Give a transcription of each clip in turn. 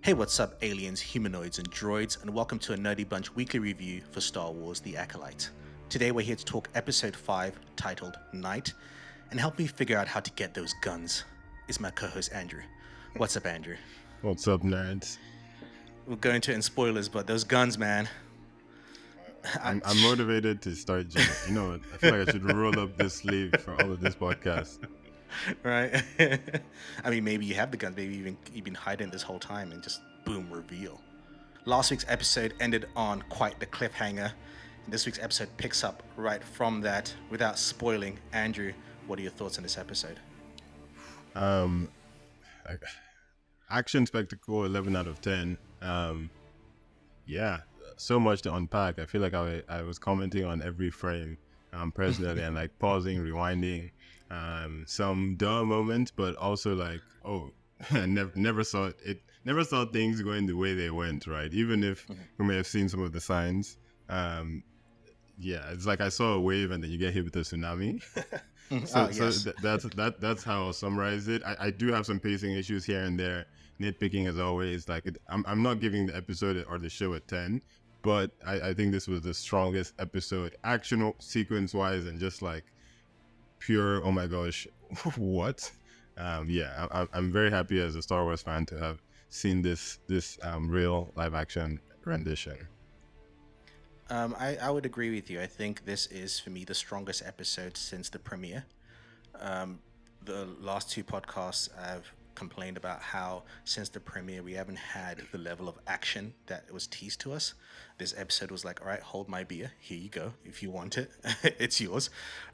Hey, what's up, aliens, humanoids, and droids, and welcome to a Nerdy Bunch weekly review for Star Wars The Acolyte. Today we're here to talk Episode 5, titled Night, and help me figure out how to get those guns is my co host Andrew. What's up, Andrew? What's up, nerds? We'll go into it in spoilers, but those guns, man. I, I'm motivated to start gymming. You know what? I feel like I should roll up this sleeve for all of this podcast. right? I mean, maybe you have the guns, maybe you've been hiding this whole time and just boom, reveal. Last week's episode ended on quite the cliffhanger. And this week's episode picks up right from that. Without spoiling, Andrew, what are your thoughts on this episode? Um, I- Action spectacle, 11 out of 10. Yeah, so much to unpack. I feel like I was commenting on every frame personally and like pausing, rewinding, some duh moments, but also like, oh, I never saw it. Never saw things going the way they went. Right, even if we may have seen some of the signs. Um, yeah, it's like I saw a wave and then you get hit with a tsunami. Oh, So yes. that's how I'll summarize it. I do have some pacing issues here and there, nitpicking as always. Like I'm not giving the episode or the show a 10, but I think this was the strongest episode, action sequence wise, and just like pure. Oh my gosh, what? Yeah, I'm very happy as a Star Wars fan to have seen this real live action rendition. I would agree with you. I think this is, for me, the strongest episode since the premiere. Um, the last two podcasts I've complained about how since the premiere we haven't had the level of action that was teased to us. This episode was like, all right, hold my beer, here you go, if you want it, it's yours.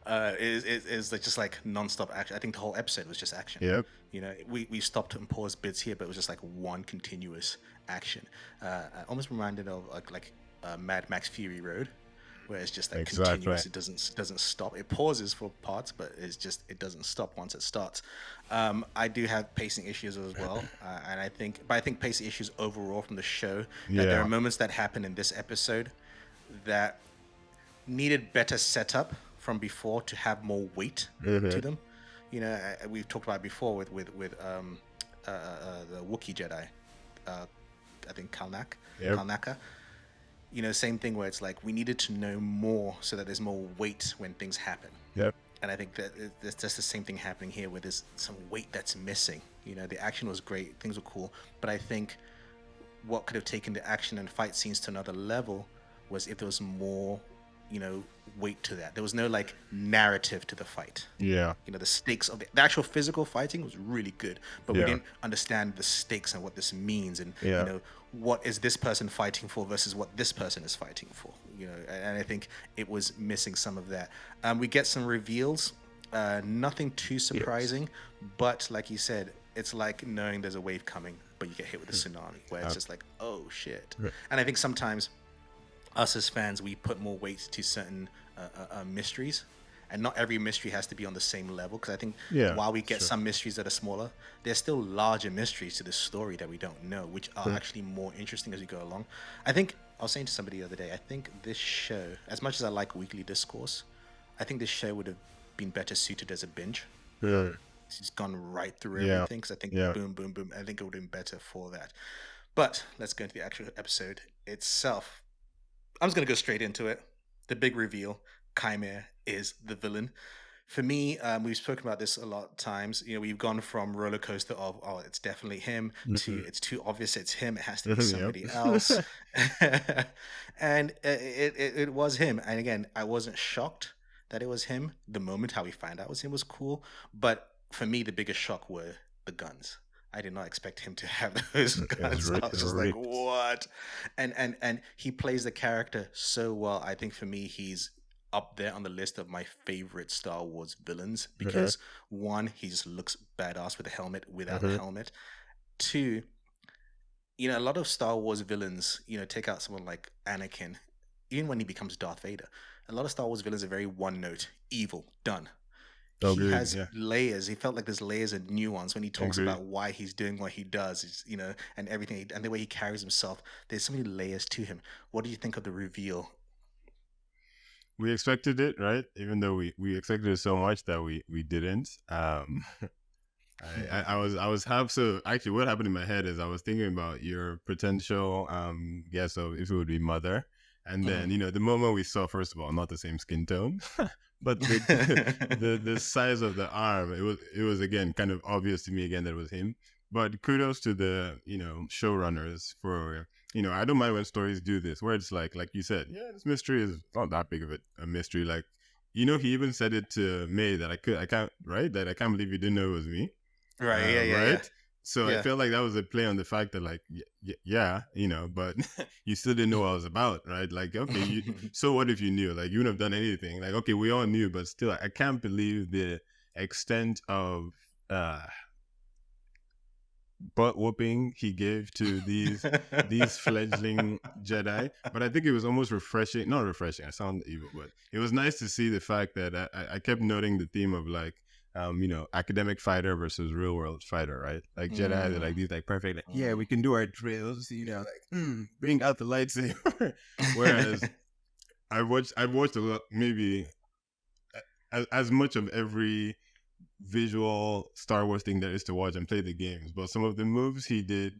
It's like just like non-stop action. I think the whole episode was just action. Yep, You know, we stopped and paused bits here, but it was just like one continuous action. I almost reminded of Mad Max Fury Road, where it's just like exactly. continuous. It doesn't stop. It pauses for parts, but it doesn't stop once it starts. I do have pacing issues as well, and I think pacing issues overall from the show. That there are Yeah. moments that happen in this episode that needed better setup from before to have more weight to Hmm. them. You know, we've talked about it before with the Wookiee Jedi. Uh, I think Yep. Kalnaka. You know, same thing where it's like we needed to know more so that there's more weight when things happen. Yep. And I think that it's just the same thing happening here where there's some weight that's missing. You know, the action was great, things were cool, but I think what could have taken the action and fight scenes to another level was if there was more, you know, weight to that. There was no like narrative to the fight. Yeah. You know, the stakes of the actual physical fighting was really good, but we Yeah. didn't understand the stakes and what this means, and you Yeah. know, what is this person fighting for versus what this person is fighting for. You know, and I think it was missing some of that. We get some reveals, nothing too Yes. surprising, but like you said, it's like knowing there's a wave coming, but you get hit with a tsunami, where it's Uh, just like, oh shit. Right. And I think sometimes us as fans, we put more weight to certain mysteries, and not every mystery has to be on the same level. Because I think Yeah. while we get Sure. some mysteries that are smaller, there's still larger mysteries to the story that we don't know, which are Right. actually more interesting as we go along. I think I was saying to somebody the other day, I think this show, as much as I like weekly discourse, I think this show would have been better suited as a binge. Right. She's gone right through Yeah. everything. Because I think Yeah. boom, boom, boom. I think it would have been better for that. But let's go into the actual episode itself. I'm just gonna go straight into it. The big reveal: Chimera is the villain. For me, we've spoken about this a lot of times. You know, we've gone from roller coaster of oh, it's definitely him to Mhm. it's too obvious it's him. It has to be Yep. somebody else, and it was him. And again, I wasn't shocked that it was him. The moment how we found out it was him was cool, but for me, the biggest shock were the guns. I did not expect him to have those It's guns. I was just like, ripped. what? And he plays the character so well. I think for me, he's up there on the list of my favorite Star Wars villains Uh-huh. because one, he just looks badass with a helmet, without a Uh-huh. helmet. Two, you know, a lot of Star Wars villains, you know, take out someone like Anakin, even when he becomes Darth Vader. A lot of Star Wars villains are very one note, evil, done. He Agreed. has Yeah. layers. He felt like there's layers and nuance when he talks Agreed. about why he's doing what he does, you know, and everything, and the way he carries himself. There's so many layers to him. What do you think of the reveal? We expected it, right? Even though we expected it so much that we didn't. I was half so actually what happened in my head is I was thinking about your potential guess of if it would be mother, and then Mhm. the moment we saw, first of all, not the same skin tone, but the the size of the arm, it was again kind of obvious to me again that it was him. But kudos to the showrunners for I don't mind when stories do this where it's like you said, yeah, this mystery is not that big of a mystery. Like he even said it to May that I can't, right, that I can't believe you didn't know it was me, Right. Yeah. Yeah. Yeah. right? So I Yeah. felt like that was a play on the fact that like yeah, but you still didn't know what I was about, right? Like okay, so what if you knew? Like you wouldn't have done anything. Like okay, we all knew, but still, I can't believe the extent of uh butt whooping he gave to these fledgling Jedi. But I think it was almost refreshing. Not refreshing. I sound evil, but it was nice to see the fact that I kept noting the theme of like academic fighter versus real world fighter, right? Like Jedi, they're like Mm, these like perfect, like yeah, we mm. can do our drills, like bring out the lightsaber. Whereas I've watched a lot, maybe as much of every visual Star Wars thing there is to watch and play the games. But some of the moves he did,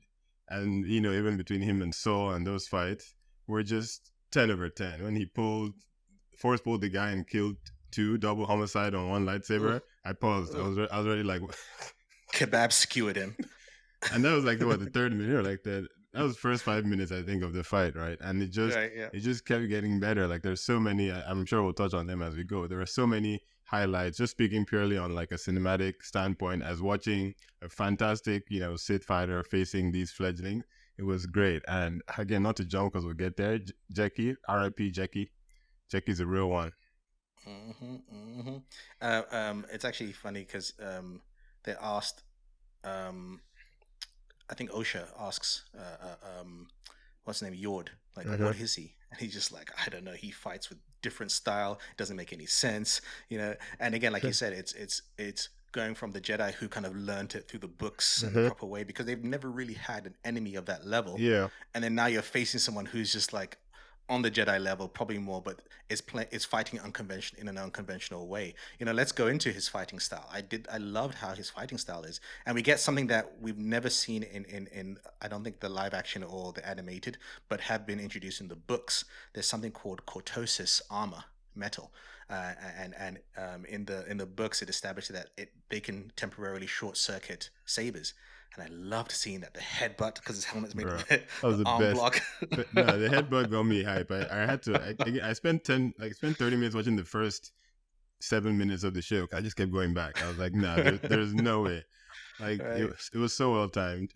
and even between him and Saul and those fights, were just 10/10. When he force pulled the guy and killed two double homicide on one Ooh, lightsaber, I paused. I ooh. was I was already like, Kebab skewered him. and that was like the third minute, or like that was the first 5 minutes I think of the fight, right? And it just Right. Yeah. it just kept getting better. Like there's so many. I'm sure we'll touch on them as we go. There are so many highlights. Just speaking purely on like a cinematic standpoint, as watching a fantastic Sith fighter facing these fledglings, it was great. And again, not to jump because we'll get there. Jackie, R.I.P. Jackie. Jackie's a real one. Mm-hmm. It's actually funny because they asked um, I think Osha asks, what's his name, Yord, like, Uh-huh. what is he? And he's just like, I don't know. He fights with different style. Doesn't make any sense, you know. And again, like you said, it's going from the Jedi who kind of learned it through the books and the Uh-huh. proper way because they've never really had an enemy of that level. Yeah. And then now you're facing someone who's just like on the Jedi level, probably more, but is fighting unconventional in an unconventional way. You know, let's go into his fighting style. I loved how his fighting style is, and we get something that we've never seen in I don't think the live action or the animated, but have been introduced in the books. There's something called cortosis armor metal, and in the books it established that they can temporarily short circuit sabers, and I loved seeing that the headbutt because his helmet's made of Bro, the, that was the the arm best. block. But no, the headbutt got me hype. I had to. I spent 30 minutes watching the first 7 minutes of the show. I just kept going back. I was like, nah, there's no way. Like Right. it was so well timed.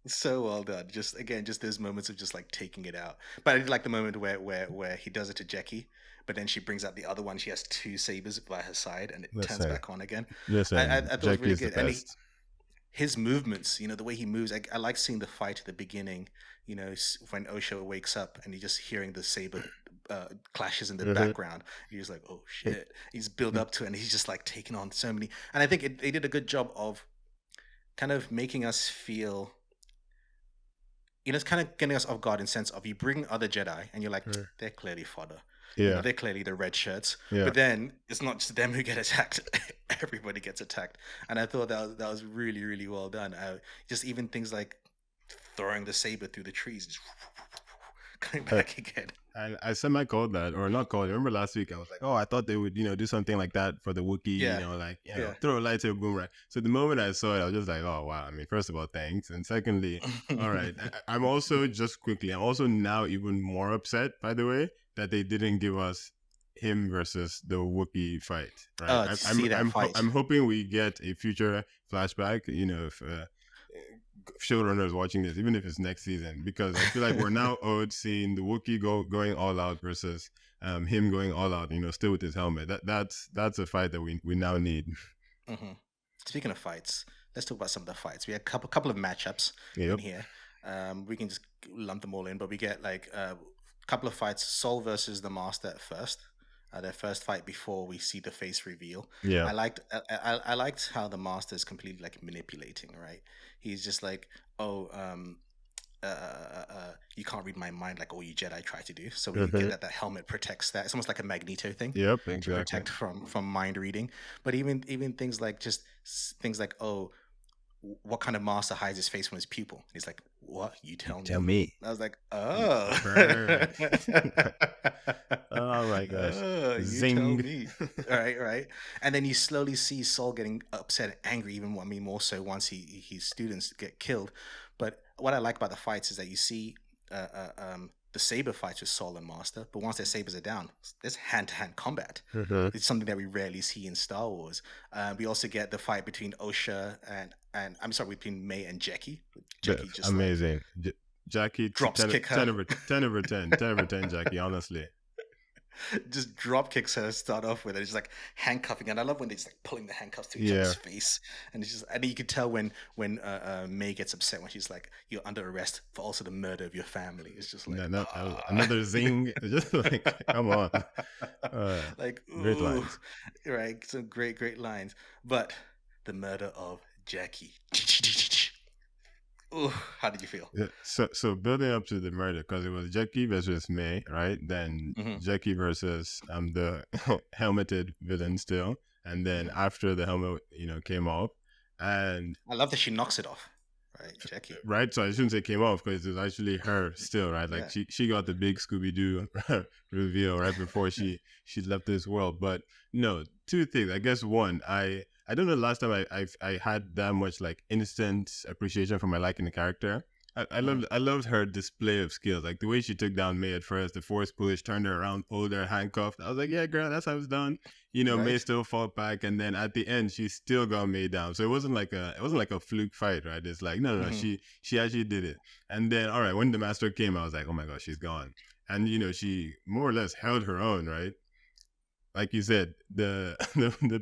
So well done. Just again, just those moments of just like taking it out. But I did like the moment where he does it to Jackie, but then she brings out the other one. She has two sabers by her side, and it turns Listen, back on again. listen. I thought it was Jackie really is the good, and best. his movements, the way he moves. I like seeing the fight at the beginning. When Osho wakes up and you're just hearing the saber clashes in the Uh-huh. background. You're just like, oh shit. He's built up to it, and he's just like taking on so many. And I think they did a good job of kind of making us feel it's kind of getting us off guard in sense of you bring other Jedi and you're like, they're clearly fodder. Yeah, They're clearly the red shirts. yeah. But then it's not just them who get attacked. Everybody gets attacked. And I thought that was really, really well done. Just even things like throwing the saber through the trees, just coming Uh, back again. I semi called that, or not called it. Remember last week I was like, oh, I thought they would, do something like that for the Wookiee, Yeah. like, Yeah. throw a lightsaber boomerang. So the moment I saw it, I was just like, oh wow. I mean, first of all, thanks, and secondly, all right. I'm also I'm also now even more upset, by the way, that they didn't give us him versus the Wookiee fight. Right. To see that fight. I'm hoping we get a future flashback. If showrunners watching this, even if it's next season, because I feel like we're now owed seeing the Wookiee going all out versus him going all out. Still with his helmet. That's a fight that we now need. hmm Speaking of fights, let's talk about some of the fights. We had a couple of matchups in Yep. here. We can just lump them all in, but we get like a couple of fights. Soul versus the Master at first. Their first fight before we see the face reveal. Yeah. I liked how the Master is completely like manipulating. Right, he's just like, oh, you can't read my mind like all you Jedi try to do. So you get Mhm. that helmet protects that. It's almost like a Magneto thing Yep, to exactly. protect from mind reading. But even things like just things like, oh, what kind of master hides his face from his pupil? And he's like, what? You You tell tell me. me. I was like, oh. Burn. Oh my gosh. Oh, you tell Zing. me. Right, right. And then you slowly see Saul getting upset and angry, even I mean more so once his students get killed. But what I like about the fights is that you see the saber fights with Saul and Master, but once their sabers are down, there's hand-to-hand combat. Mhm. It's something that we rarely see in Star Wars. We also get the fight between Osha and I'm sorry, between May and Jackie. But Jackie just like amazing. Jackie, drops 10, kick 10 her, over 10 over 10. 10 over 10, Jackie, honestly. just drop kicks her to start off with. And it's like handcuffing, and I love when they're just like pulling the handcuffs to each other's Yeah. face, and it's just and you can tell when May gets upset when she's like, "You're under arrest for also the murder of your family." It's just like, No, no, ah, another zing. Just like, come on. like Great ooh, lines. right, some great lines, but the murder of Jackie. Ooh, how did you feel? Yeah, so building up to the murder, because it was Jackie versus May, right? Then Hmm. Jackie versus the helmeted villain still, and then Hmm. after the helmet, came off, and I love that she knocks it off, right, Jackie? right. So I shouldn't say came off because it was actually her still, right? Like Yeah. she got the big Scooby Doo reveal right before she left this world. But no, two things. I guess one, I don't know the last time I had that much like instant appreciation for my liking the character. Hmm. I loved her display of skills, like the way she took down May at first, the force push, turned her around, pulled her handcuffed. I was like, yeah, girl, that's how it's done. May Right. still fought back, and then at the end, she still got May down. So it wasn't like a fluke fight, right? It's like no, Hmm. she actually did it. And then all right, when the master came, I was like, oh my gosh, she's gone. And she more or less held her own, right? Like you said, the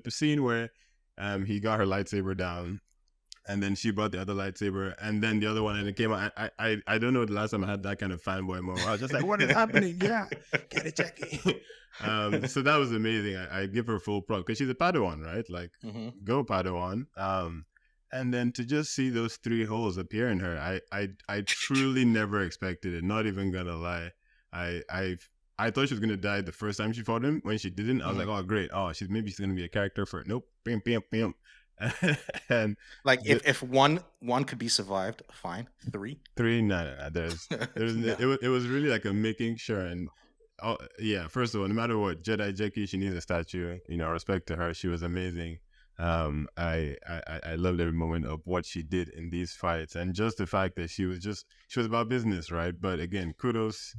scene where he got her lightsaber down, and then she brought the other lightsaber, and then the other one, and it came out. I don't know the last time I had that kind of fanboy moment. I was just like, what is happening? Yeah, get it, Jackie. So that was amazing. I give her full prop because she's a Padawan, right? Like, Hmm. go Padawan. And then to just see those three holes appear in her, I truly never expected it. Not even gonna lie. I I thought she was gonna die the first time she fought him. When she didn't, I was Hmm. like, oh great. Oh, she's gonna be a character for it. Nope. Bam, bam, bam. And Like the if one could be survived, fine. Three, three, no. no. It was really like a making sure. And yeah, first of all, no matter what, Jedi Jackie, she needs a statue. Respect to her. She was amazing. I loved every moment of what she did in these fights, and just the fact that she was about business, right? But again, kudos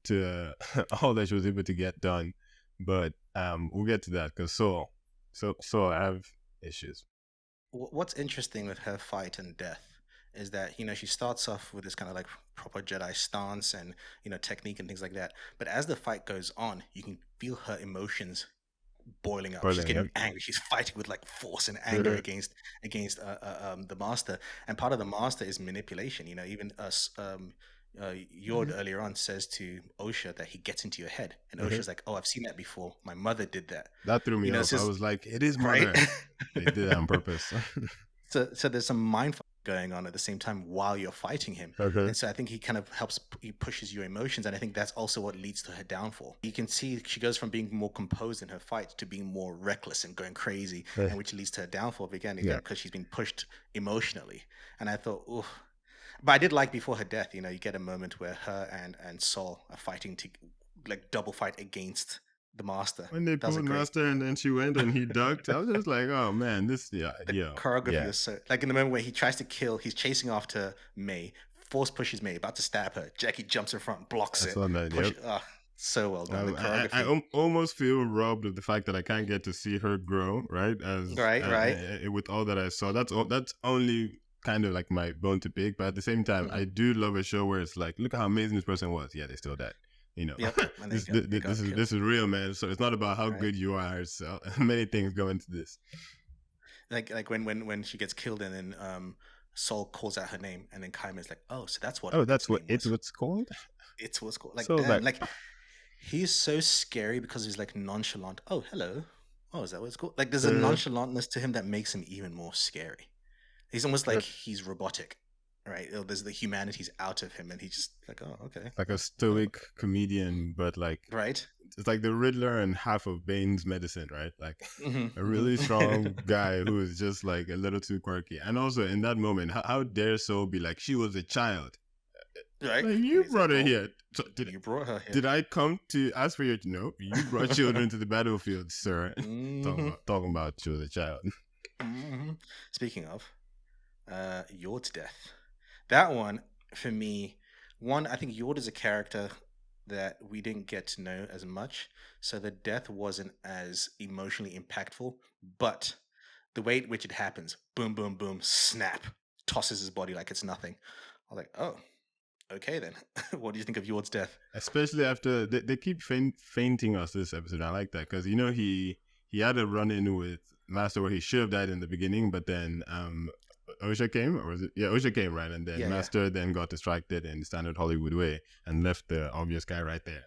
to all that she was able to get done. But we'll get to that because so I have issues. What's interesting with her fight and death is that she starts off with this kind of like proper Jedi stance and technique and things like that. But as the fight goes on, you can feel her emotions boiling up. She's Boiling, yep. getting angry. She's fighing with like force and anger against the master. And part of the master is manipulation. Even us. Yord earlier on says to Osha that he gets into your head, and Osha's like, "Oh, I've seen that before. My mother did that." That threw me off. It's I just was like, it is right. mother. They did that on purpose. So there's some mind fuck going on at the same time while you're fighting him, Okay. and so I think he kind of he pushes your emotions, and I think that's also what leads to her downfall. You can see she goes from being more composed in her fight to being more reckless and going crazy, and which leads to her downfall again Yeah. because she's been pushed emotionally. And I thought, ooh. But I did like before her death, you get a moment where her and Saul are fighting to like double fight against the master. When they That was a pulled great. Master and then she went and he ducked, I was just like, oh man, this, yeah, The yeah, choreography yeah. was so like in the moment where he tries to kill, he's chasing after May, force pushes May, about to stab her. Jackie jumps in front, blocks I it, saw that, push. yep. Ah, so well done. The choreography. Almost feel robbed of the fact that I can't get to see her grow, right? As Right, right. with all that I saw, that's only kind of like my bone to pick. But at the same time, Hmm. I do love a show where it's like, look how amazing this person was. Yeah, they still died. Yep, and they got killed. This is real, man. So it's not about how Right, good you are. So many things go into this. like when she gets killed and then Saul calls out her name and then Kaima's like, oh, so that's what Oh, that's its what name was. what's called. It's what's called. Like So damn, like, like he's so scary because he's like nonchalant. Oh, hello. Oh, is that what it's called? Like there's a uh, nonchalantness to him that makes him even more scary. He's almost like he's robotic, right? There's the humanity's out of him, and he's just like, oh, okay, Like a oh, stoic comedian, but like right. it's like the Riddler and half of Bane's medicine, right? Like a really strong Mm-hmm. guy who is just like a little too quirky. And also in that moment, how dare Soul be like, she was a child. Right, Like and you he's like, brought her well, here. So you brought her here. did I come to ask for your no? You brought children to the battlefield, sir. Hmm. Talking about she was a child. Hmm. Speaking of, Yord's death. That one, for me, one, I think Yord is a character that we didn't get to know as much, so the death wasn't as emotionally impactful, but the way at which it happens, boom, boom, boom, snap, tosses his body like it's nothing. I was like, oh, okay then. What do you think of Yord's death? Especially after they keep fainting us this episode. I like that because you know he had a run in with Master where he should have died in the beginning, but then Osha came, or was it? Yeah, Osha came, right? And then Yeah, yeah. Master then got distracted in standard Hollywood way and left the obvious guy right there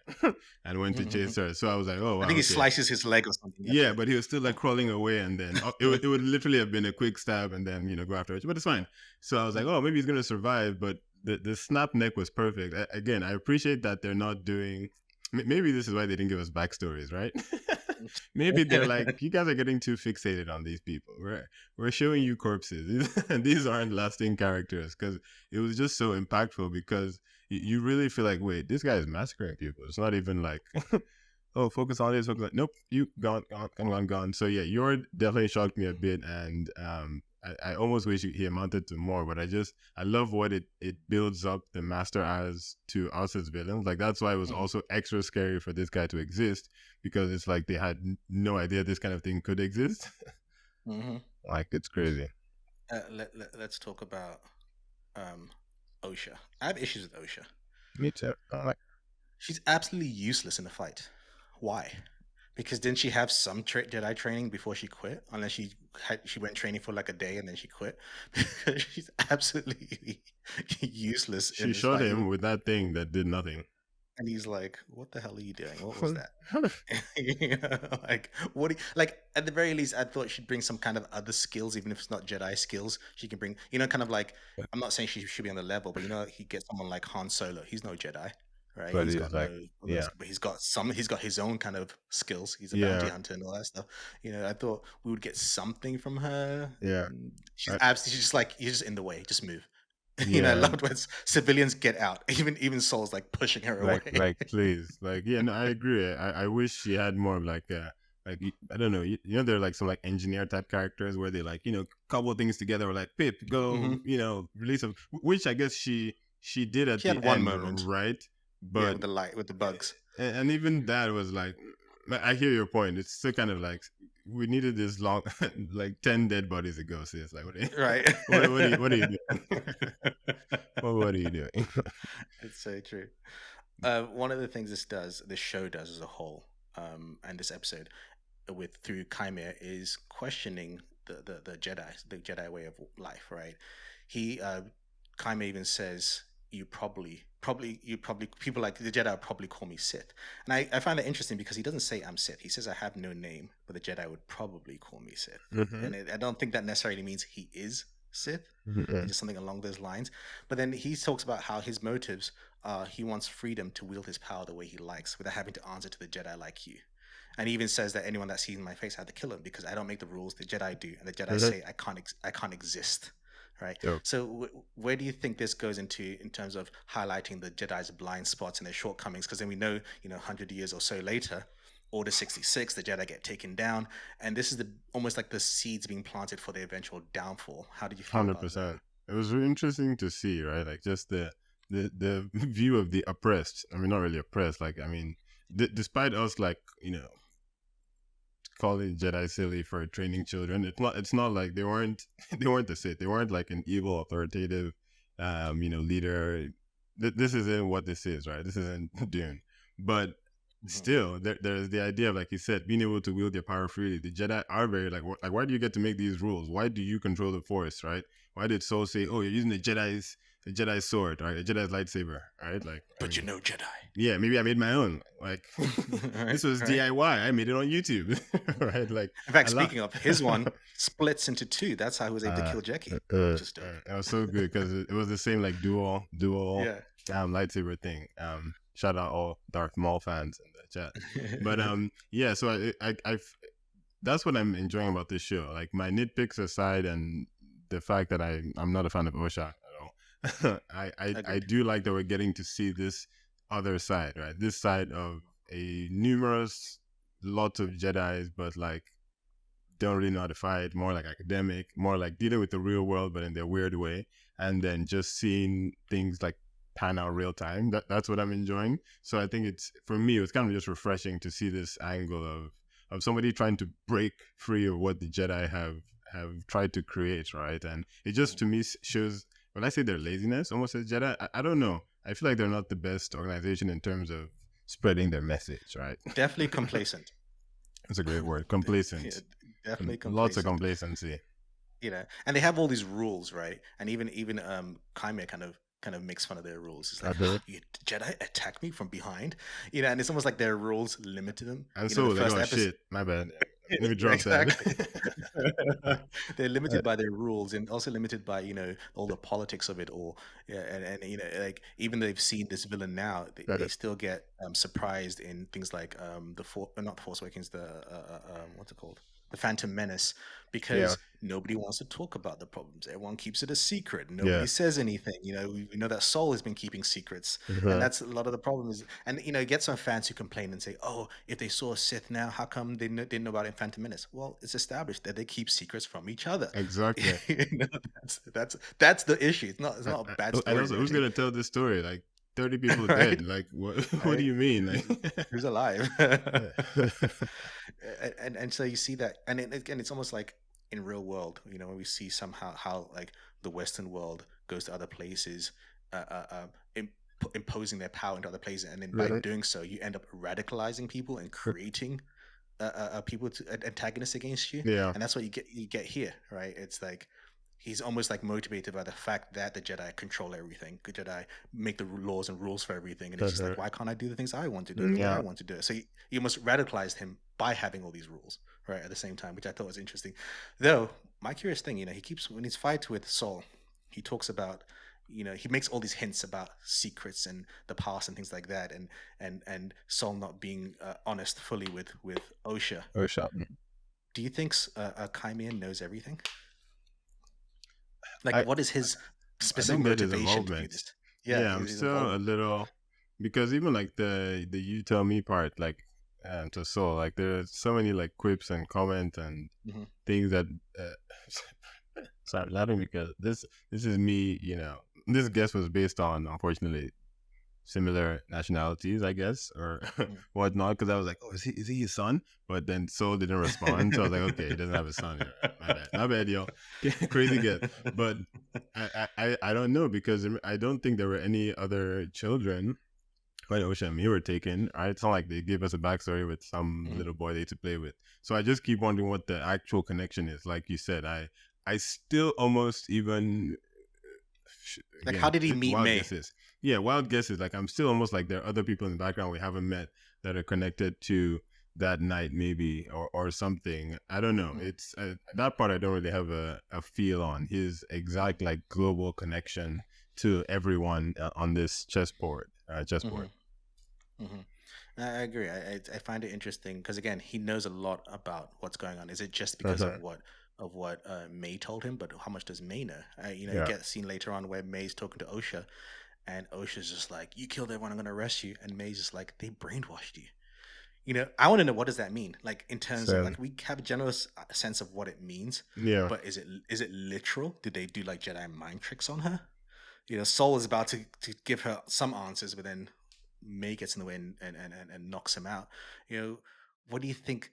and went to chase her. So I was like, oh I wow, think he okay. slices his leg or something. That's Yeah, it. but he was still like crawling away, and then it would literally have been a quick stab, and then go after it. But it's fine. So I was like, oh, maybe he's gonna survive. But the snap neck was perfect. Again, I appreciate that they're not doing. Maybe this is why they didn't give us backstories, right? Maybe they're like, you guys are getting too fixated on these people. We're showing you corpses. These aren't lasting characters because it was just so impactful because you really feel like, wait, this guy is massacring people. It's not even like oh, focus on this, focus on nope, you gone, gone, gone, gone, gone. So yeah, your definitely shocked me a bit, and I almost wish he amounted to more, but I love what it builds up the master as to us as villains. Like that's why it was Mhm, also extra scary for this guy to exist because it's like they had no idea this kind of thing could exist. mhm. Like it's crazy. Let's talk about um, OSHA. I have issues with OSHA. Me too. Like She's absolutely useless in a fight. Why? Because didn't she have some Jedi training before she quit? Unless she went training for like a day and then she quit. Because she's absolutely useless in she this shot fight. him with that thing that did nothing. And he's like, "What the hell are you doing? What was that?" You know, like like at the very least, I thought she'd bring some kind of other skills, even if it's not Jedi skills. She can bring, kind of like, I'm not saying she should be on the level, but he gets someone like Han Solo. He's no Jedi, right? But He's it's got like, no, yeah, but he's got his own kind of skills. He's a bounty yeah, hunter and all that stuff. I thought we would get something from her. yeah, She's absolutely, she's just like, you're just in the way. Just move. yeah. Loved ones, civilians get out. Even Soul's like pushing her away. Like please, like yeah, no, I agree. I wish she had more of like like I don't know, there are like some like engineer type characters where they like couple things together, or like Pip Hmm. go release them, which I guess she did at She the had one end, moment. right? Yeah, But with the light, with the bugs. and even that was like, I hear your point. It's still kind of like we needed this long, like 10 dead bodies ago. Sis, like what? Right. What are you doing? What are you doing? It's so true. One of the things this show does as a whole, and this episode through Chimera is questioning the Jedi way of life, right? He Chimera even says, people like the Jedi would probably call me Sith. And I find that interesting because he doesn't say I'm Sith. He says I have no name, but the Jedi would probably call me Sith. Mm-hmm. And I don't think that necessarily means he is Sith. Mm-hmm. It's just something along those lines. But then he talks about how his motives are he wants freedom to wield his power the way he likes without having to answer to the Jedi like you. And he even says that anyone that sees my face, I have to kill him because I don't make the rules. The Jedi do, and the Jedi Mm-hmm. say I can't exist, right? Dope. So where do you think this goes into in terms of highlighting the Jedi's blind spots and their shortcomings? Because then we know, 100 years or so later, Order 66, the Jedi get taken down, and this is almost like the seeds being planted for their eventual downfall. How did you feel about that? 100%. It was really interesting to see, right? Like just the view of the oppressed. I mean, not really oppressed. Like, I mean, despite us, like calling Jedi silly for training children, it's not like they weren't they weren't the Sith. They weren't like an evil, authoritative, leader. This isn't what this is, right? This isn't Dune, but Mhm. still there's the idea of, like you said, being able to wield your power freely. The Jedi are very like why do you get to make these rules? Why do you control the Force, right? Why did Soul say, oh, you're using the Jedi's a Jedi sword, right? A Jedi lightsaber, right? Like, I But mean, you're no Jedi. yeah, maybe I made my own. Like, Right, this was right. DIY. I made it on YouTube, right? Like In fact, a lot. speaking of, his one splits into two. That's how he was able to Uh, kill Jackie, which is dope. that was so good because it was the same like dual Yeah. lightsaber thing. Shout out all Darth Maul fans in the chat. But yeah, so that's what I'm enjoying about this show. Like my nitpicks aside, and the fact that I'm not a fan of Osha at all. I Agreed. do like that we're getting to see this other side, right? This side of a numerous lots of Jedi's, but like don't really know how to fight, more like academic, more like dealing with the real world, but in their weird way. And then just seeing things like pan out real time. That's what I'm enjoying. So I think it's for me, it was kind of just refreshing to see this angle of somebody trying to break free of what the Jedi have tried to create, right? And it just to me shows when I say their laziness, almost as Jedi, I don't know. I feel like they're not the best organization in terms of spreading their message, right? Definitely complacent. That's a great word. Yeah, Complacent. definitely Lots of complacent. complacency. And they have all these rules, right? And even Kaime kind of makes fun of their rules. It's like, Uh-huh. you Jedi attack me from behind, and it's almost like their rules limited them. And The so like, first oh episode. shit, my bad. Let me drop Exactly. that. They're limited by their rules and also limited by all the politics of it all. Yeah, and like even though they've seen this villain now, they still get surprised in things like not the Force Awakens, the what's it called, the Phantom Menace, Yeah, because nobody wants to talk about the problems. Everyone keeps it a secret. yeah. Nobody says anything. We know that Saul has been keeping secrets, and Uh-huh. that's a lot of the problem. Is and it gets some fans who complain and say, "Oh, if they saw a Sith now, how come they didn't know about it in Phantom Menace?" Well, it's established that they keep secrets from each other. Exactly. You know, that's the issue. It's not a bad And story, also, who's really, gonna tell this story? Like 30 people right? dead. Like what? What do Right? you mean? Who's alive? Yeah. And so you see that, and again, it's almost like in real world, when we see somehow how like the Western world goes to other places, uh, uh, uh, imposing their power into other places, and then by Right. doing so, you end up radicalizing people and creating people to antagonists against you, Yeah. and that's what you get here, right? It's like he's almost like motivated by the fact that the Jedi control everything. The Jedi make the laws and rules for everything, and it's just Uh-huh. like, why can't I do the things I want to do the way I Yeah. want to do it? So you almost radicalized him by having all these rules, right? At the same time, which I thought was interesting. Though my curious thing, he keeps when he's fight with Saul, he talks about. He makes all these hints about secrets and the past and things like that, and Saul not being honest fully with Osha. Oh, shot. Do you think Kymian knows everything? Like, I what is his I specific don't get his motivation to do involvement. this? Yeah, Yeah, I'm his still a involvement. little because even like the you tell me part, like to Soul, like there's so many like quips and comments and Hmm. things that so I'm laughing because this is me, this guess was based on unfortunately similar nationalities, I guess, or whatnot. Because I was like, oh, is he his son? But then Soul didn't respond, so I was like, okay, he doesn't have a son. My bad, yo, crazy guess. But I don't know because I don't think there were any other children when Osha and me were taken. Right, it's not like they gave us a backstory with some Mhm. little boy they had to play with. So I just keep wondering what the actual connection is. Like you said, I still almost even Like, how again, did he meet wild May? guesses. Yeah, wild guesses. Like I'm still almost like there are other people in the background we haven't met that are connected to that night, maybe or something. I don't know. Mhm. It's that part I don't really have a feel on his exact like global connection to everyone on this chessboard. Mhm. Mhm. I agree. I find it interesting because again, he knows a lot about what's going on. Is it just because Uh-huh. of what May told him? But how much does May know? You Yeah. get a scene later on where May's talking to Osha, and Osha's just like, "You killed everyone. I'm gonna arrest you." And May's just like, "They brainwashed you." I want to know, what does that mean? Like, in terms of, Same. like, we have a general sense of what it means, Yeah. but is it literal? Did they do like Jedi mind tricks on her? Saul is about to give her some answers, but then May gets in the way and knocks him out. What do you think?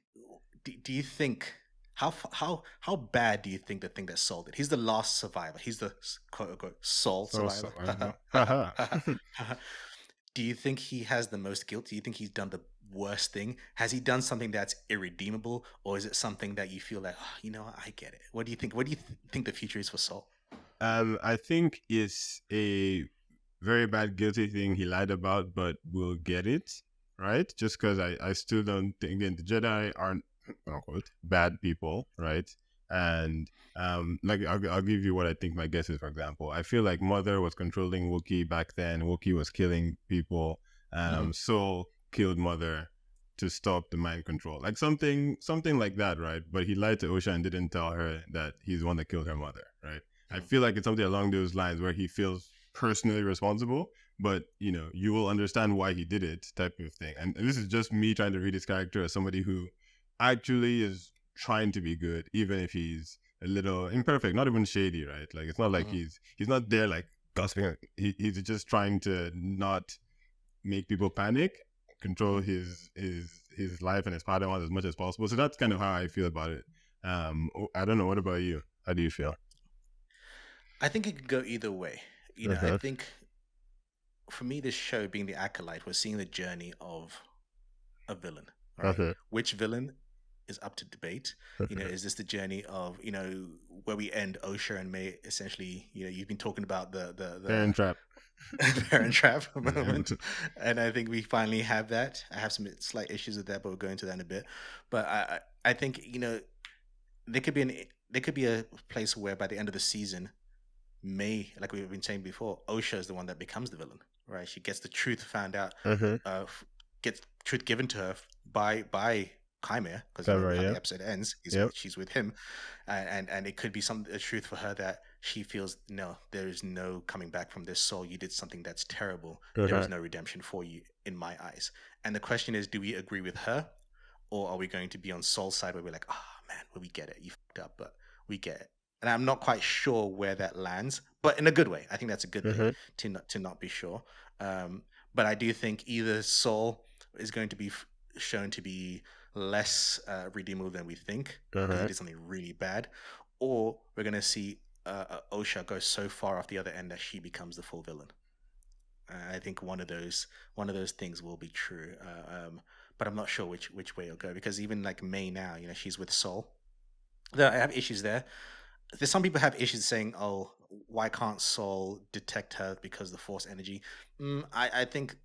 Do you think how bad do you think the thing that Saul did? He's the last survivor. He's the quote unquote Saul So survivor. I know. Haha. Do you think he has the most guilt? Do you think he's done the worst thing? Has he done something that's irredeemable, or is it something that you feel like, I get it? What do you think? What do you think the future is for Saul? I think it's a very bad guilty thing he lied about, but we'll get it, right? Just because I still don't think, again, the Jedi aren't, quote unquote, bad people, right? And like I'll give you what I think my guess is. For example, I feel like Mother was controlling Wookiee back then. Wookiee was killing people. Hmm. Soul killed Mother to stop the mind control, like something like that, right? But he lied to Osha and didn't tell her that he's the one that killed her mother, right? I feel like it's something along those lines where he feels personally responsible, but you will understand why he did it, type of thing. And this is just me trying to read his character as somebody who actually is trying to be good, even if he's a little imperfect, not even shady, right? Like it's not like Hmm. he's not there like gossiping. He's just trying to not make people panic, control Hmm. his life and his Padawan as much as possible. So that's kind of how I feel about it. I don't know. What about you? How do you feel? I think it could go either way. I Uh-huh. think for me, this show being the Acolyte was seeing the journey of a villain, right? Uh-huh. Which villain is up to debate. Uh-huh. Is this the journey of where we end Osha and May? Essentially, you've been talking about Parent trap. the Parent Trap Yeah. moment, and I think we finally have that. I have some slight issues with that, but we'll go into that in a bit. But I think there could be there could be a place where by the end of the season, May, like we've been saying before, Osha is the one that becomes the villain, right? She gets the truth found out, Uh-huh. gets truth given to her by Chimera, because you know Cover, how the yep. episode ends. Yep. She's with him, and it could be a truth for her that she feels no, there is no coming back from this soul. You did something that's terrible. There Uh-huh. is no redemption for you in my eyes. And the question is, do we agree with her, or are we going to be on Soul's side where we're like, oh man, well, we get it, you fucked up, but we get it. And I'm not quite sure where that lands, but in a good way. I think that's a good thing Uh-huh. to not be sure. But I do think either Soul is going to be shown to be less redeemable than we think because he Uh-huh. did something really bad, or we're going to see Osha go so far off the other end that she becomes the full villain. I think one of those things will be true, but I'm not sure which way it'll go because even like May now, she's with Soul. I have issues there. There's some people have issues saying, "Oh, why can't Soul detect her because the Force energy?" I think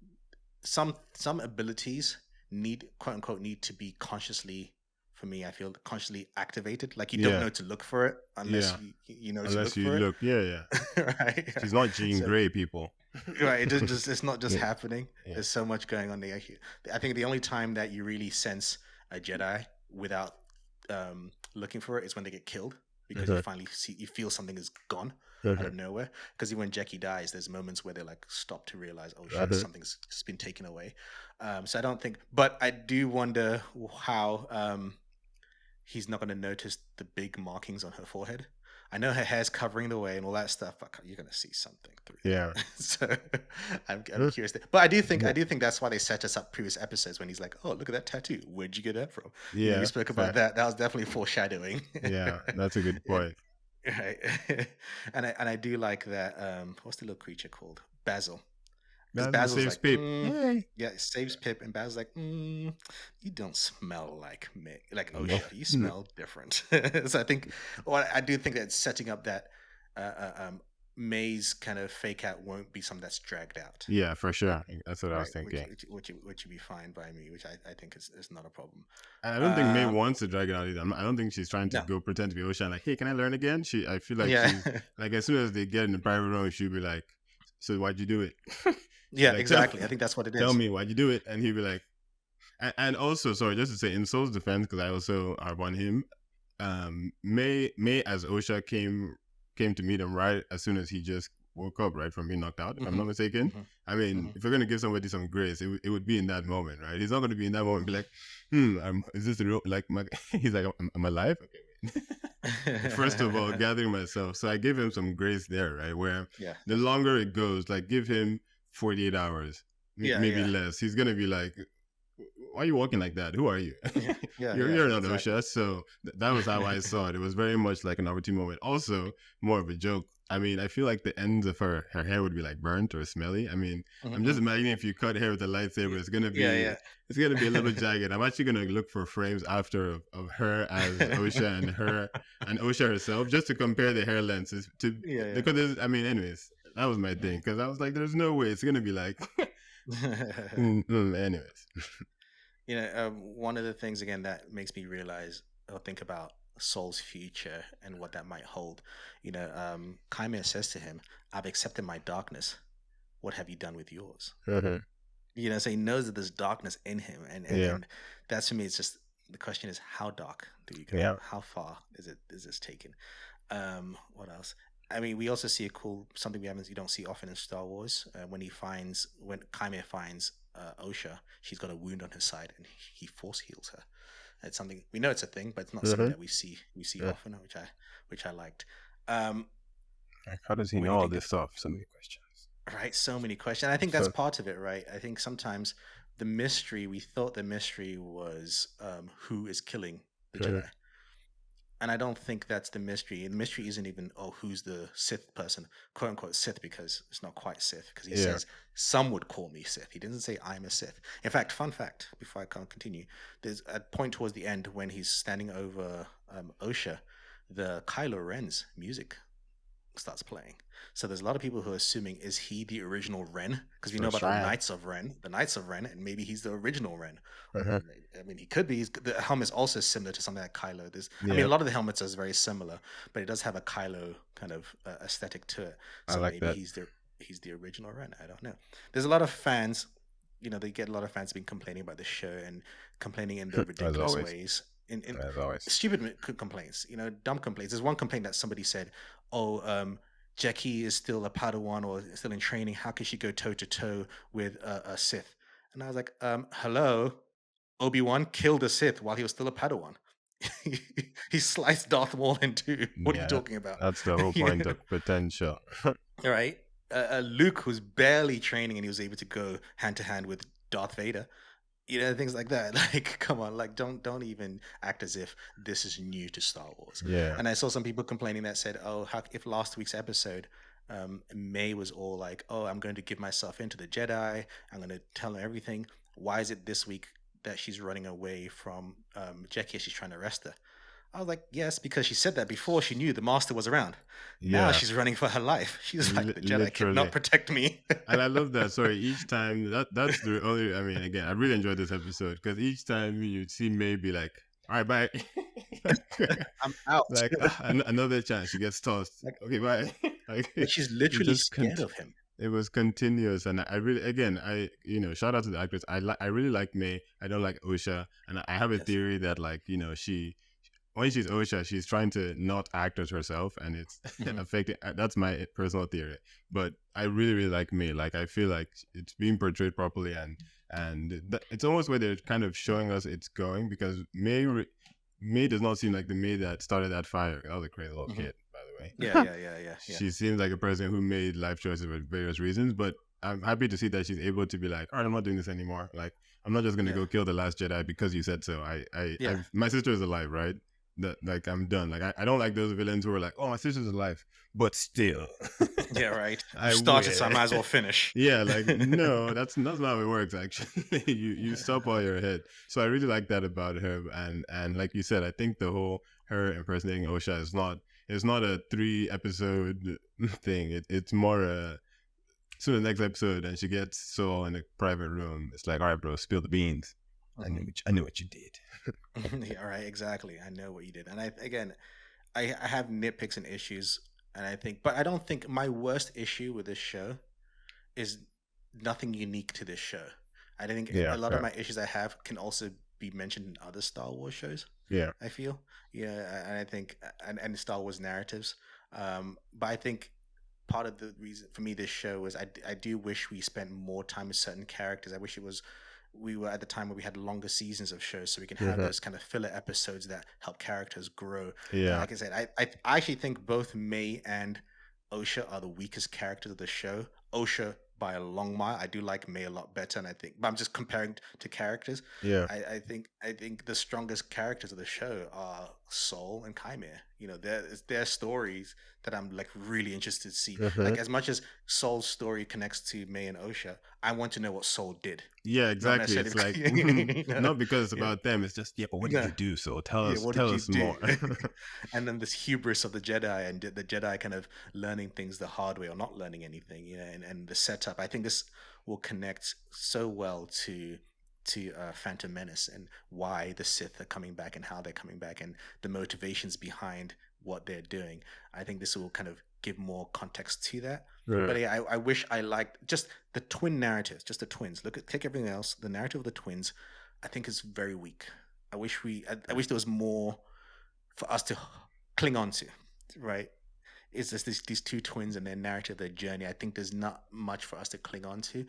some abilities need quote unquote need to be consciously. For me, I feel consciously activated. Like you don't Yeah. know to look for it unless Yeah. you know to Unless look you for it, look. Yeah, yeah. right? She's not Jean So Grey, people. right, it doesn't just it's not just Yeah. happening. Yeah. There's so much going on there. I think the only time that you really sense a Jedi without looking for it is when they get killed because Uh-huh. you feel something is gone out Uh-huh. of nowhere. Because even when Jackie dies, there's moments where they like stop to realize, oh shit, Uh-huh. something's just been taken away. So I don't think, but I do wonder how he's not going to notice the big markings on her forehead. I know her hair's covering the way and all that stuff, but you're going to see something through Yeah. there. So I'm Uh, curious. But I yeah. do think that's why they set us up previous episodes when he's like, "Oh, look at that tattoo. Where'd you get that from?" We Yeah. spoke about Fair. that. That was definitely foreshadowing. Yeah. That's a good and point. right, and I do like that. What's the little creature called? Basil, because That's the Basil's safe like, space. Yay. yeah, it saves Pip, and Basil's like, you don't smell like me, like No. Osha. You No. smell different. So I think, well, I do think that it's setting up that May's kind of fake out won't be something that's dragged out, Yeah, for sure. That's what I was right? Which thinking. which which would be fine by me, which I think is not a problem. And I don't think May Um, wants to drag it out either. I don't think she's trying to no, go pretend to be Ocean. Like, hey, can I learn again? I feel like yeah, she's like, as soon as they get in the private room, she'll be like, "So why'd you do it?" She's yeah, like, exactly. I think that's what it tell is. me why'd you do it?" And he'll be like, and also, sorry, just to say, in Soul's defense, because I also are on him. May as Osha came to meet him right as soon as he just woke up, right, from being knocked out, if I'm Hmm. not mistaken. Hmm. I mean, Hmm. if you're gonna give somebody some grace, it would be in that moment, right? He's not gonna be in that moment and be like, is this the real like my he's like, I'm alive? Okay, wait. First of all, gathering myself. So I give him some grace there, right? Where Yeah, the longer it goes, like give him 48 hours, yeah, maybe yeah. less. He's gonna be like, why are you walking like that? Who are you? Yeah, yeah, you're yeah, you're not exactly. OSHA. So that was how I saw it. It was very much like an opportune moment. Also, more of a joke. I mean, I feel like the ends of her hair would be like burnt or smelly. I mean, I'm just Mhm. imagining if you cut hair with a lightsaber, Yeah, it's gonna be a little yeah. jagged. I'm actually gonna look for frames after of her as OSHA and OSHA herself, just to compare the hair lengths to Yeah, because I mean, anyways, that was my thing because I was like, there's no way it's gonna be like. yeah. Anyways, One of the things again that makes me realize or think about Saul's future and what that might hold. Chimera says to him, "I've accepted my darkness. What have you done with yours?" So he knows that there's darkness in him, and and yeah, and that's for me. It's just the question is, how dark do we go? yeah, How far is this taken? What else? I mean, we also see a cool something you don't see often in Star Wars. When Chimera finds Osha, she's got a wound on her side, and he force heals her. It's something we know it's a thing, but it's not something that we see yeah. often, which I liked. Um, Like, how does he what do know you all think? this stuff? So many questions. Right, so many questions. I think that's So, part of it, right? I think sometimes we thought the mystery was who is killing the mhm, Jedi. And I don't think that's the mystery. The mystery isn't even, oh, who's the Sith person, quote unquote Sith, because it's not quite Sith, because he yeah, says, some would call me Sith. He doesn't say, I'm a Sith. In fact, fun fact, before I can continue, there's a point towards the end when he's standing over Osha, the Kylo Ren's music starts playing. So there's a lot of people who are assuming, is he the original Ren? Because we know first about the try. Knights of Ren, and maybe he's the original Ren. Uh-huh. I mean, he could be. The helmet's also similar to something like Kylo. I mean, Yeah, a lot of the helmets are very similar, but it does have a Kylo kind of aesthetic to it. I So like maybe that. he's the original Ren. I don't know. There's a lot of fans. They get a lot of fans been complaining about the show and complaining in the As ridiculous always, ways, in as always. stupid complaints. Dumb complaints. There's one complaint that somebody said, "Oh, Jackie is still a Padawan or still in training. How can she go toe to toe with a Sith?" And I was like, "Hello, Obi-Wan killed a Sith while he was still a Padawan. He sliced Darth Maul in two. What are you Yeah, talking about?" that's the whole You point know? of potential. All right. Luke was barely training and he was able to go hand to hand with Darth Vader. Things like that. Like, come on, like don't even act as if this is new to Star Wars. Yeah, And I saw some people complaining that said, "Oh, if last week's episode, May was all like, oh, I'm going to give myself into the Jedi. I'm going to tell them everything. Why is it this week that she's running away from Jackie as she's trying to arrest her?" I was like, yes, because she said that before she knew the Master was around. Now yeah, she's running for her life. She's like, the Jedi cannot literally. protect me. And I love that. Sorry, each time that's the only. I mean, again, I really enjoyed this episode because each time you see maybe like, all right, bye. I'm out. Like another chance, she gets tossed. like, Okay, bye. Like like she's it literally just scared of him. it was continuous, and I really, again, shout out to the actress. I really like May. I don't like Osha, and I have a Yes. theory that like she when she's Osha, she's trying to not act as herself, and it's Hmm. affecting. That's my personal theory. But I really, really like May. Like I feel like it's being portrayed properly, and it's almost where they're kind of showing us it's going because May does not seem like the May that started that fire. That was a crazy little Hmm. kid, by the Yeah, way. yeah, yeah, yeah, yeah. She seems like a person who made life choices for various reasons, but I'm happy to see that she's able to be like, all right, I'm not doing this anymore. Like, I'm not just gonna Yeah, go kill the last Jedi because you said so. yeah, My sister is alive, right? That like I'm done. Like I don't like those villains who are like, oh, my sister's alive, but still, yeah. Right. I've I started, so I will. might as well finish. Yeah, like no, that's not how it works. Actually, you stop while you're ahead. So I really like that about her, and like you said, I think the whole her impersonating Osha is not a 3 episode thing. It's more so the next episode, and she gets Saul in a private room. It's like, all right, bro, spill the beans. Hmm. I knew what you did. Yeah, right. Exactly. I know what you did, and I have nitpicks and issues, and but I don't think my worst issue with this show is nothing unique to this show. I think Yeah, a lot of yeah, my issues I have can also be mentioned in other Star Wars shows. yeah. I feel, yeah, and I think and Star Wars narratives. But I think part of the reason for me this show was I do wish we spent more time with certain characters. I wish we were at the time where we had longer seasons of shows so we can have Mhm. those kind of filler episodes that help characters grow. And Yeah, like I said, I actually think both May and Osha are the weakest characters of the show. Osha by a long mile. I do like May a lot better, and I think, but I'm just comparing to characters. Yeah. I think the strongest characters of the show are Soul and Chimera. You know, their stories that I'm like really interested to see. Uh-huh. Like as much as Soul's story connects to May and Osha, I want to know what Soul did. Yeah, Not exactly. necessarily, It's like you know, not because it's yeah, about them. It's just yeah, but what did yeah. you do? So tell Yeah, us, what did tell you us do? more. And then this hubris of the Jedi, and the Jedi kind of learning things the hard way or not learning anything, you know, and the setup. I think this will connect so well to Phantom Menace and why the Sith are coming back and how they're coming back and the motivations behind what they're doing. I think this will kind of give more context to that. Right. But yeah, I wish I liked just the twin narratives, just the twins. Take everything else. The narrative of the twins, I think, is very weak. I wish there was more for us to cling on to, right? It's just these two twins and their narrative, their journey. I think there's not much for us to cling on to,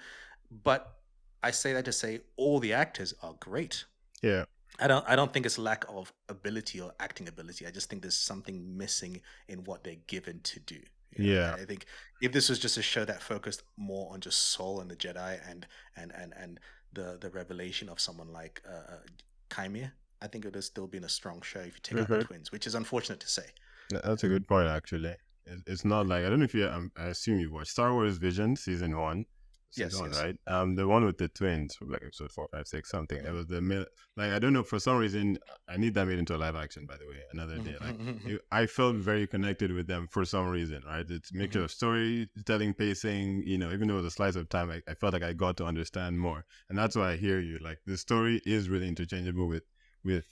but I say that to say all the actors are great. Yeah. I don't think it's lack of ability or acting ability. I just think there's something missing in what they're given to do. You know, Yeah. I think if this was just a show that focused more on just Soul and the Jedi and the revelation of someone like Chimera, I think it would have still been a strong show if you take out the Mhm. twins, which is unfortunate to say. That's a good point, actually. It's not like I don't know if you. I assume you watched Star Wars Vision season Yes, one, yes. right? The one with the twins, from like episode 4, 5, 6, something. It was like I don't know for some reason I need that made into a live action. By the way, another day. Like Mm-hmm. I felt very connected with them for some reason, right? It's a mixture Hmm. of storytelling, pacing. You know, even though it was a slice of time, I felt like I got to understand more, and that's why I hear you. Like the story is really interchangeable with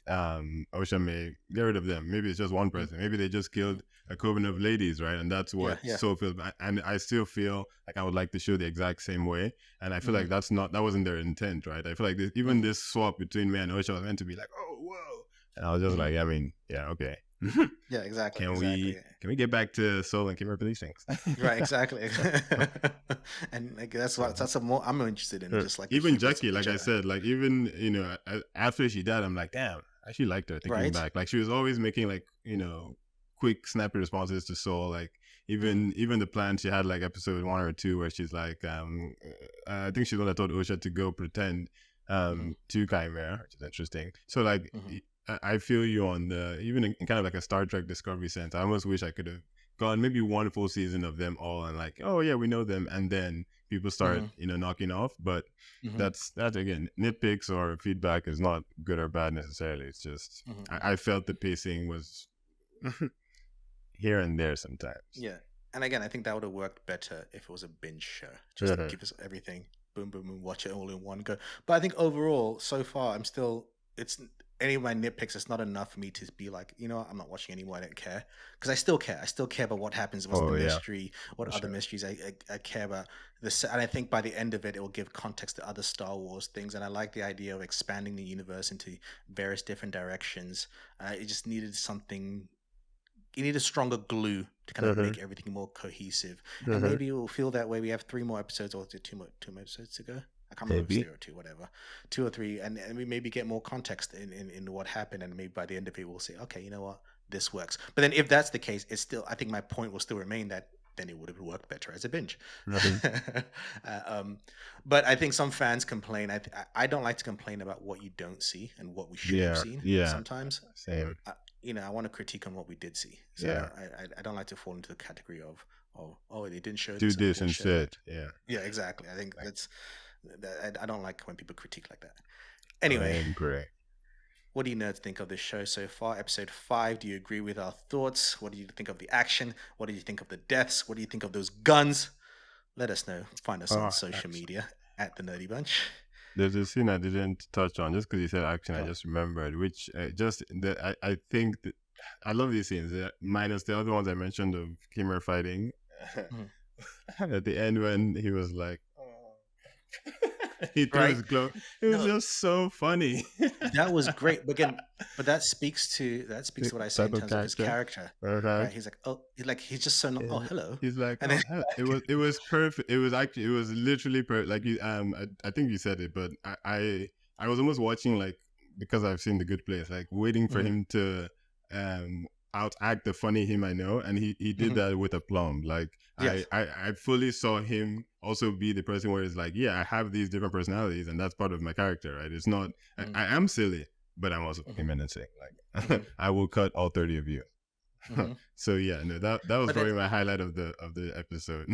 Osha May. Get rid of them. Maybe it's just one person. Maybe they just killed a coven of ladies, right? And that's Yeah, what yeah. so feels. And I still feel like I would like to show the exact same way. And I feel Hmm. like that wasn't their intent, right? I feel like even Hmm. this swap between May and Osha was meant to be like, oh, whoa. And I was just Hmm. like, I mean, yeah, okay. Yeah, exactly, can exactly. we can we get back to Soul and Kimmer these things? Right, exactly. And like that's a more I'm interested in, just like the Even hubris of Jackie, the like I Jedi. said, like even after she died, I'm like, damn, I actually liked her thinking Right? back. Like she was always making like quick, snappy responses to Soul. Like Mm-hmm. even the plan she had like episode 1 or 2 where she's like, I think she's the one that told Osha to go pretend Mm-hmm. to Chimera, which is interesting. So like Mm-hmm. I feel you on the even in kind of like a Star Trek Discovery sense. I almost wish I could have gone maybe one full season of them all and like, oh yeah, we know them, and then people start Mm-hmm. knocking off. But Mm-hmm. that's again nitpicks or feedback is not good or bad necessarily. It's just Mm-hmm. I felt the pacing was here and there sometimes. Yeah. And again, I think that would have worked better if it was a binge show. Just Uh-huh. give us everything, boom, boom, boom, watch it all in one go. But I think overall, so far, it's any of my nitpicks. It's not enough for me to be like, you know what, I'm not watching anymore. I don't care. Because I still care. I still care about what happens, what's the Oh yeah, mystery, what for other sure. mysteries I care about. And I think by the end of it, it will give context to other Star Wars things. And I like the idea of expanding the universe into various different directions. It just needed something, you need a stronger glue to kind of Uh-huh. make everything more cohesive. And Uh-huh. maybe it will feel that way. We have 3 more episodes, or is it two more episodes to go? I can't remember if it's Maybe. 3 or 2, whatever. 2 or 3, and we maybe get more context in what happened, and maybe by the end of it, we'll say, okay, you know what, this works. But then if that's the case, it's still, I think my point will still remain that then it would have worked better as a binge. Uh-huh. uh, um, but I think some fans complain. I don't like to complain about what you don't see and what we should have Yeah, seen yeah, sometimes. same. I want to critique on what we did see. So Yeah, I don't like to fall into the category of oh they didn't show do this and they this didn't show that. instead. Yeah, Yeah, exactly. I think like I don't like when people critique like that. I Anyway, agree. what do you nerds think of this show so far? Episode 5. Do you agree with our thoughts? What do you think of the action? What do you think of the deaths? What do you think of those guns? Let us know. Find us on Oh, social action. media at the Nerdy Bunch. There's a scene I didn't touch on just because you said action. I Go on. just remembered, which just that I think that I love these scenes, minus the other ones I mentioned of Kimmer fighting. Mhm. At the end when he was like, he threw Right? his glove. It was No, just so funny. that was great. But again, but that speaks to what I say Type in of terms of his character. character, Okay. right? He's like, oh, he's just so oh hello, He's like, and oh, then hell. It was perfect. It was literally perfect. Like you, I think you said it, but I was almost watching like because I've seen The Good Place, like waiting for Mhm. him to, um, outact the funny him I know, and he did that with aplomb. Like Yes. I fully saw him also be the person where it's like, yeah, I have these different personalities, and that's part of my character, right? It's not I am silly, but I'm also fucking menacing. Like I will cut all 30 of you. So yeah, no, that was But probably that, my highlight of the episode.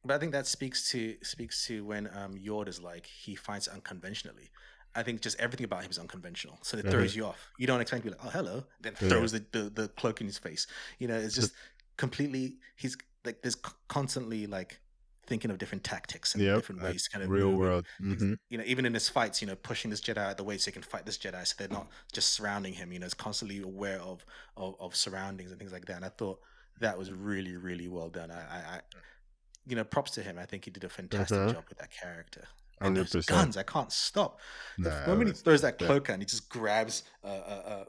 but I think that speaks to when Yord is like he fights unconventionally. I think just everything about him is unconventional, so it throws you off. You don't expect to be like, "Oh, hello," then Yeah. throws the cloak in his face. You know, it's just completely. He's like there's constantly like thinking of different tactics and Yep, different like ways to kind of real move. And world. Mm-hmm. you know, even in his fights, you know, pushing this Jedi out of the way so he can fight this Jedi, so they're not just surrounding him. You know, is constantly aware of surroundings and things like that. And I thought that was really really well done. I you know, props to him. I think he did a fantastic job with that character. And those 100%. guns, I can't stop. The Nah, moment he was throws that cloak and he just grabs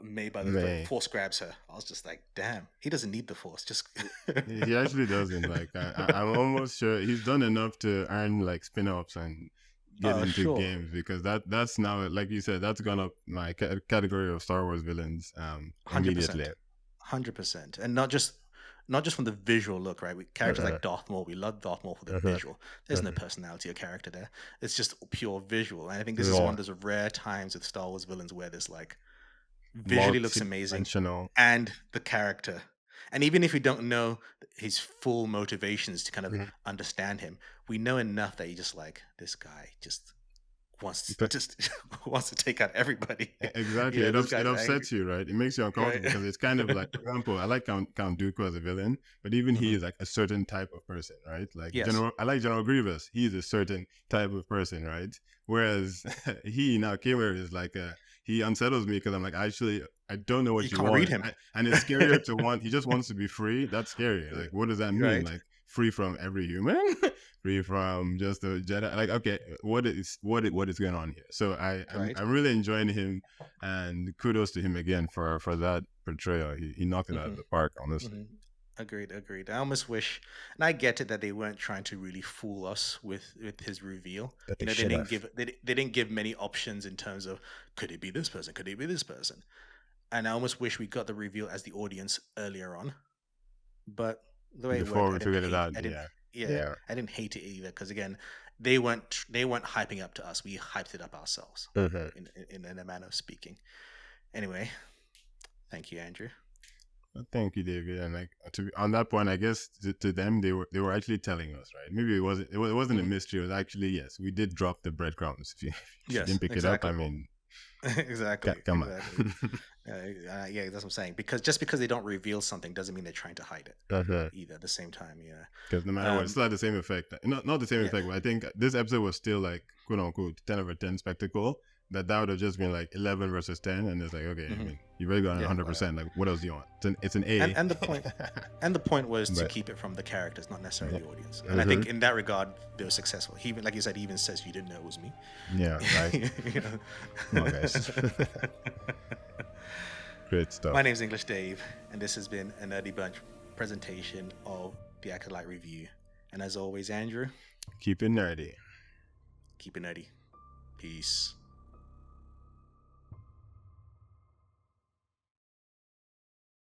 May by the throat, May. force grabs her. I was just like, damn, he doesn't need the force. Just He actually doesn't. Like I'm almost sure he's done enough to earn like spin-offs and get into sure, games, because that's now, like you said, that's gone up my category of Star Wars villains 100%, immediately. 100%, and not just from the visual look, right? Characters like Darth Maul, we love Darth Maul for the visual. There's no personality or character there. It's just pure visual. And I think this is one of those rare times with Star Wars villains where there's like visually looks amazing Multi-dimensional. and the character. And even if we don't know his full motivations to kind of understand him, we know enough that he just like this guy just just wants to take out everybody. Exactly. You know, It this guy's angry, upsets you, right? It makes you uncomfortable right? because it's kind of like, for example, I like Count Dooku as a villain, but even he hmm is like a certain type of person, right? Like Yes, I like General Grievous. He's a certain type of person, right? Whereas he now Kimmer is like he unsettles me because I'm like, actually, I don't know you what you can't read want, him, and it's scarier to want. He just wants to be free. That's scary. Like, what does that mean? right? Like, free from every human, free from just a Jedi. Like, okay, what is going on here? So Right. I'm really enjoying him, and kudos to him again for that portrayal. He knocked it out hmm of the park, honestly. hmm Agreed. I almost wish, and I get it that they weren't trying to really fool us with his reveal. But You they know, should have. they didn't give many options in terms of could it be this person, could it be this person, and I almost wish we got the reveal as the audience earlier on. But the way it Before worked, we figured it out, yeah, yeah. I didn't hate it either because again, they weren't hyping up to us. We hyped it up ourselves Mhm. in a manner of speaking. Anyway, thank you, Andrew. Well, thank you, David. And like on that point, I guess to them they were actually telling us, right? Maybe it wasn't a Mhm. mystery. It was actually, yes, we did drop the breadcrumbs. If you Yes, didn't pick it up, I exactly. mean, Exactly, come on. exactly. Yeah, that's what I'm saying. Because they don't reveal something doesn't mean they're trying to hide it either. At the same time, yeah. Because no matter what, it's not the same effect. Not the same Yeah. effect, but I think this episode was still like, quote unquote, 10/10 spectacle. That would have just been like 11 versus 10, and it's like, okay, I hmm mean, you really got Yeah, whatever. 100%. Like, what else do you want? It's an A. And the point was to But keep it from the characters, not necessarily yeah. the audience. And I think in that regard, they were successful. He even, like you said, he even says you didn't know it was me. Yeah, right. You know? Come on, guys. Great stuff. My name's English Dave, and this has been a Nerdy Bunch presentation of the Acolyte Review. And as always, Andrew, Keep it nerdy. keep it nerdy. Peace.